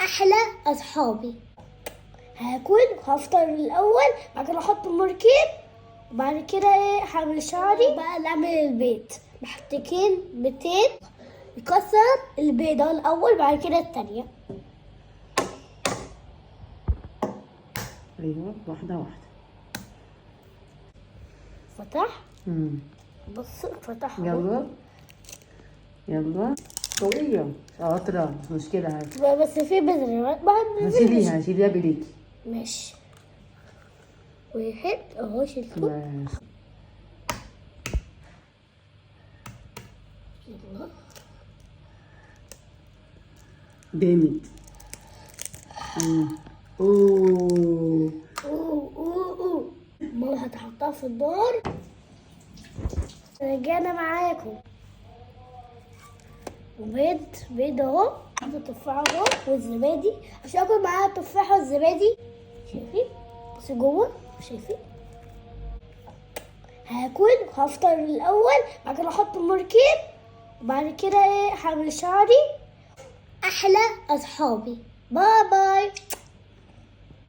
احلى اصحابي. هفطر الاول، بعد كده احط مركب، وبعد كده هعمل شعري، بقى نعمل البيض. محتاجين بيضتين، نكسر البيضة الاول بعد كده التانية. ايوه، واحده واحده. فتح. امم بص فتح. يلا يلا، قويه شاطره، مش مشكله، هاتي. بس في بذرة هشيليها هشيليها بايديكي. ماشي. واحد اهو شلته. ماشي. يلا. جامد. اوه اوه ماما هتحطها في النار. رجعنا معاكم. بيض اهو، حطوا تفاحة اهو والزبادي عشان اكل معاها التفاحة والزبادي. شايفين؟ بص جوه، شايفين؟ هفطر الاول، بعد كده احط مركب، وبعد كده هعمل شعري. احلى اصحابي. باي باي.